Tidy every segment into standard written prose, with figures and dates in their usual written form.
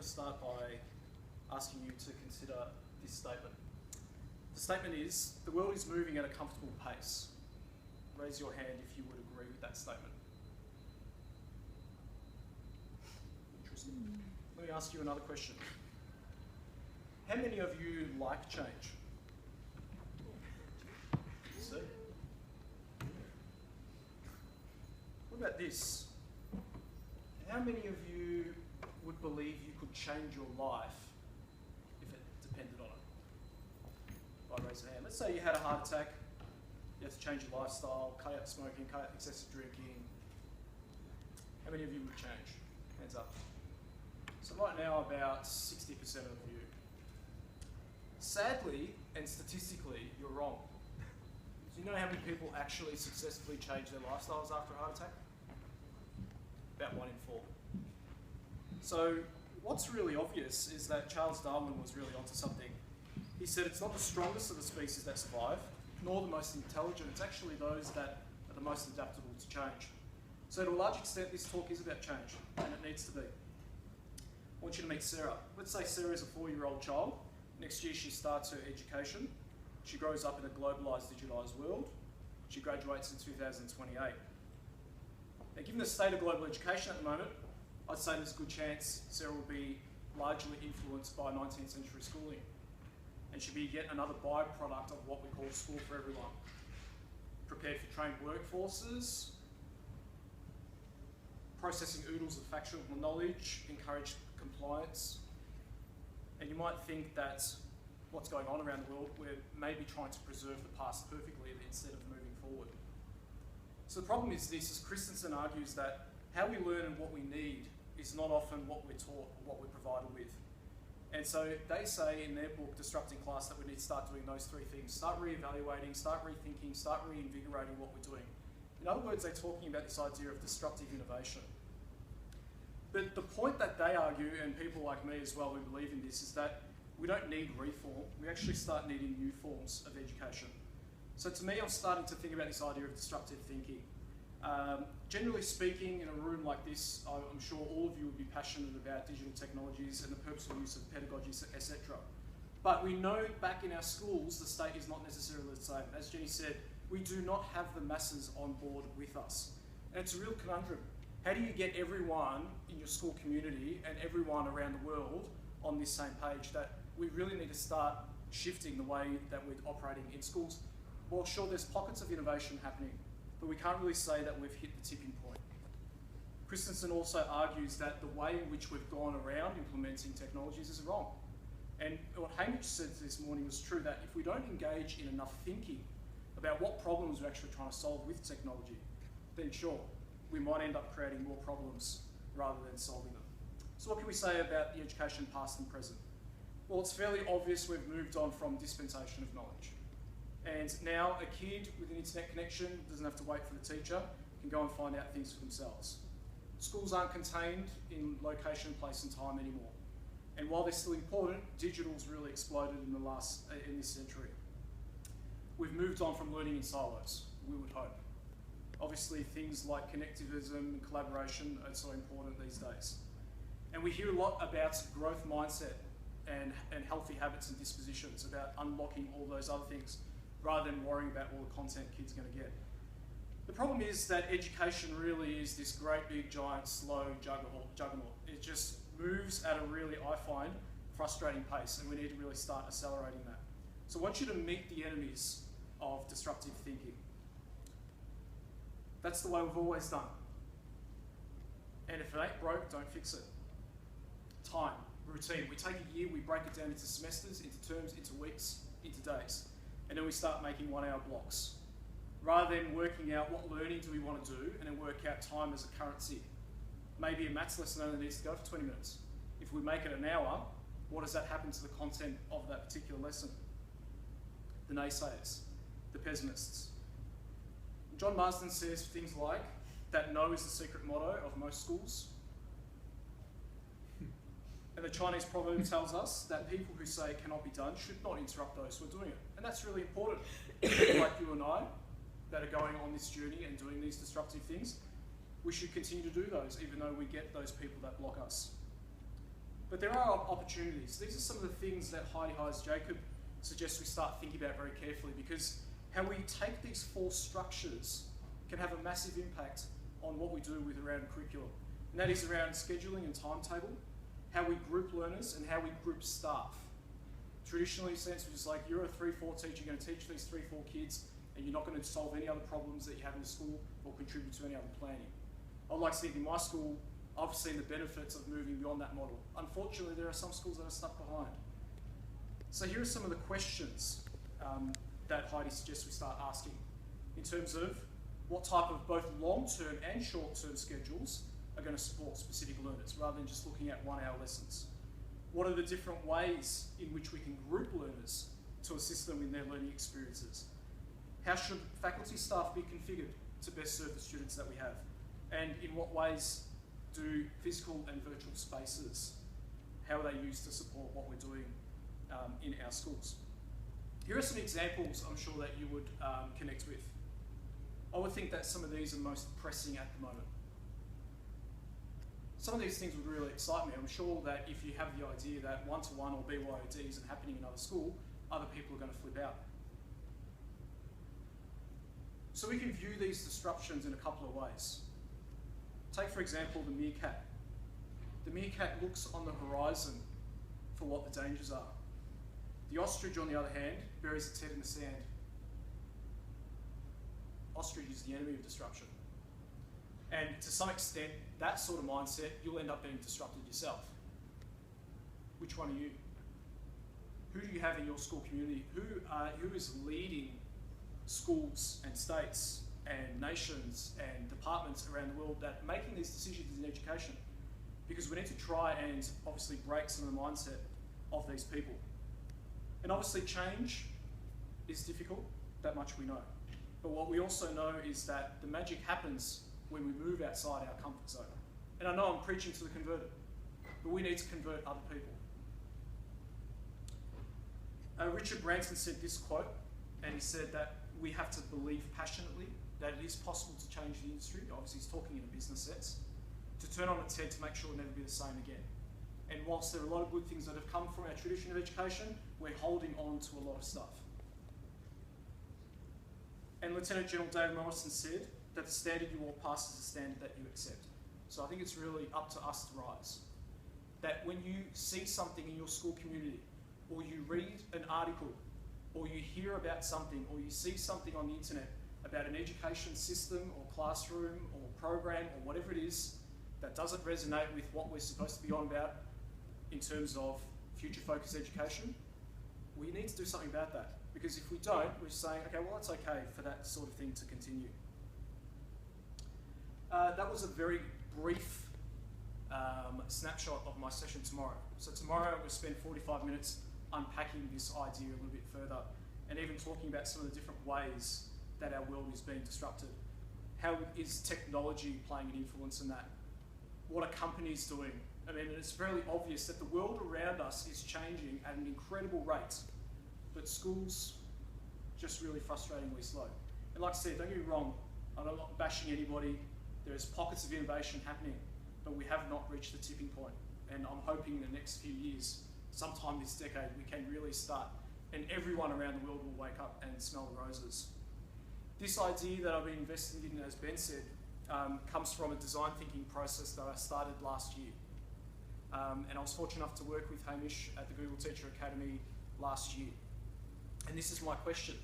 to start by asking you to consider this statement. The statement is, the world is moving at a comfortable pace. Raise your hand if you would agree with that statement. Interesting. Let me ask you another question. How many of you like change? See? What about this? How many of you would believe you could change your life if it depended on it? By raising a hand. Let's say you had a heart attack, you have to change your lifestyle, cut out smoking, cut out excessive drinking. How many of you would change? Hands up. So right now, about 60% of you. Sadly, and statistically, you're wrong. Do you know how many people actually successfully change their lifestyles after a heart attack? About 1 in 4. So what's really obvious is that Charles Darwin was really onto something. He said it's not the strongest of the species that survive, nor the most intelligent. It's actually those that are the most adaptable to change. So to a large extent, this talk is about change, and it needs to be. I want you to meet Sarah. Let's say Sarah is a 4-year-old child. Next year she starts her education. She grows up in a globalised, digitalised world. She graduates in 2028. Now, given the state of global education at the moment, I'd say there's a good chance Sarah will be largely influenced by 19th century schooling. And she'll be yet another byproduct of what we call school for everyone. Prepared for trained workforces, processing oodles of factual knowledge, encourage compliance. And you might think that what's going on around the world, we're maybe trying to preserve the past perfectly instead of moving forward. So the problem is this, as Christensen argues, that how we learn and what we need is not often what we're taught or what we're provided with. And so they say in their book, Disrupting Class, that we need to start doing those 3 things. Start re-evaluating, start rethinking, start reinvigorating what we're doing. In other words, they're talking about this idea of disruptive innovation. But the point that they argue, and people like me as well who believe in this, is that we don't need reform, we actually start needing new forms of education. So to me, I'm starting to think about this idea of disruptive thinking. Generally speaking, in a room like this, I'm sure all of you would be passionate about digital technologies and the purposeful use of pedagogies, etc. But we know back in our schools, the state is not necessarily the same. As Jenny said, we do not have the masses on board with us. And it's a real conundrum. How do you get everyone in your school community and everyone around the world on this same page? That we really need to start shifting the way that we're operating in schools. Well, sure, there's pockets of innovation happening, but we can't really say that we've hit the tipping point. Christensen also argues that the way in which we've gone around implementing technologies is wrong. And what Hamish said this morning was true, that if we don't engage in enough thinking about what problems we're actually trying to solve with technology, then sure, we might end up creating more problems rather than solving them. So what can we say about the education past and present? Well, it's fairly obvious we've moved on from dispensation of knowledge. And now a kid with an internet connection doesn't have to wait for the teacher, can go and find out things for themselves. Schools aren't contained in location, place and time anymore. And while they're still important, digital's really exploded in this century. We've moved on from learning in silos, we would hope. Obviously things like connectivism and collaboration are so important these days. And we hear a lot about growth mindset and healthy habits and dispositions, about unlocking all those other things, rather than worrying about all the content kids are going to get. The problem is that education really is this great big giant slow juggernaut. It just moves at a really, I find, frustrating pace, and we need to really start accelerating that. So I want you to meet the enemies of disruptive thinking. That's the way we've always done. And if it ain't broke, don't fix it. Time, routine. We take a year, we break it down into semesters, into terms, into weeks, into days. And then we start making 1-hour blocks. Rather than working out what learning do we want to do and then work out time as a currency. Maybe a maths lesson only needs to go for 20 minutes. If we make it an hour, what does that happen to the content of that particular lesson? The naysayers, the pessimists. John Marsden says things like that no is the secret motto of most schools. And the Chinese proverb tells us that people who say it cannot be done should not interrupt those who are doing it. And that's really important. People like you and I that are going on this journey and doing these disruptive things, we should continue to do those, even though we get those people that block us. But there are opportunities. These are some of the things that Heidi Hires Jacob suggests we start thinking about very carefully, because how we take these 4 structures can have a massive impact on what we do with around curriculum. And that is around scheduling and timetable, how we group learners and how we group staff. Traditionally, sense was like, you're a 3-4 teacher, you're going to teach these 3-4 kids, and you're not going to solve any other problems that you have in the school or contribute to any other planning. I'd like to think in my school, I've seen the benefits of moving beyond that model. Unfortunately, there are some schools that are stuck behind. So here are some of the questions that Heidi suggests we start asking in terms of what type of both long-term and short-term schedules are going to support specific learners, rather than just looking at 1-hour lessons. What are the different ways in which we can group learners to assist them in their learning experiences? How should faculty staff be configured to best serve the students that we have? And in what ways do physical and virtual spaces, how are they used to support what we're doing in our schools? Here are some examples I'm sure that you would connect with. I would think that some of these are most pressing at the moment. Some of these things would really excite me. I'm sure that if you have the idea that one-to-one or BYOD isn't happening in another school, other people are going to flip out. So we can view these disruptions in a couple of ways. Take, for example, the meerkat. The meerkat looks on the horizon for what the dangers are. The ostrich, on the other hand, buries its head in the sand. Ostrich is the enemy of disruption. And to some extent, that sort of mindset, you'll end up being disrupted yourself. Which one are you? Who do you have in your school community? Who is leading schools and states and nations and departments around the world that are making these decisions in education? Because we need to try and obviously break some of the mindset of these people. And obviously change is difficult, that much we know. But what we also know is that the magic happens when we move outside our comfort zone. And I know I'm preaching to the converted, but we need to convert other people. Richard Branson said this quote, and he said that we have to believe passionately that it is possible to change the industry. Obviously he's talking in a business sense, to turn on its head to make sure it'll never be the same again. And whilst there are a lot of good things that have come from our tradition of education, we're holding on to a lot of stuff. And Lieutenant General David Morrison said that the standard you walk past is the standard that you accept. So I think it's really up to us to rise. That when you see something in your school community, or you read an article, or you hear about something, or you see something on the internet about an education system or classroom or program or whatever it is that doesn't resonate with what we're supposed to be on about in terms of future-focused education, we need to do something about that. Because if we don't, we're saying, okay, well, it's okay for that sort of thing to continue. That was a very brief snapshot of my session tomorrow. So tomorrow we'll spend 45 minutes unpacking this idea a little bit further and even talking about some of the different ways that our world is being disrupted. How is technology playing an influence in that? What are companies doing? I mean, it's fairly obvious that the world around us is changing at an incredible rate, but schools just really frustratingly slow. And like I said, don't get me wrong, I'm not bashing anybody. There's pockets of innovation happening, but we have not reached the tipping point. And I'm hoping in the next few years, sometime this decade, we can really start, and everyone around the world will wake up and smell the roses. This idea that I've been investing in, as Ben said, comes from a design thinking process that I started last year. And I was fortunate enough to work with Hamish at the Google Teacher Academy last year. And this is my question.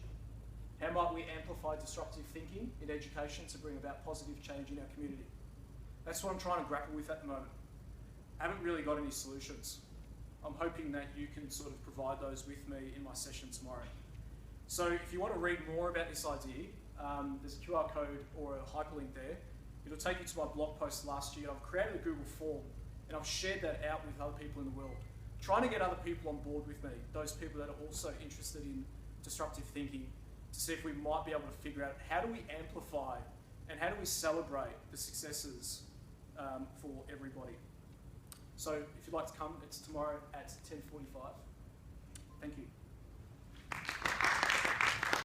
How might we amplify disruptive thinking in education to bring about positive change in our community? That's what I'm trying to grapple with at the moment. I haven't really got any solutions. I'm hoping that you can sort of provide those with me in my session tomorrow. So if you want to read more about this idea, there's a QR code or a hyperlink there. It'll take you to my blog post last year. I've created a Google form and I've shared that out with other people in the world, trying to get other people on board with me, those people that are also interested in disruptive thinking, to see if we might be able to figure out how do we amplify and how do we celebrate the successes for everybody. So if you'd like to come, it's tomorrow at 10:45. Thank you.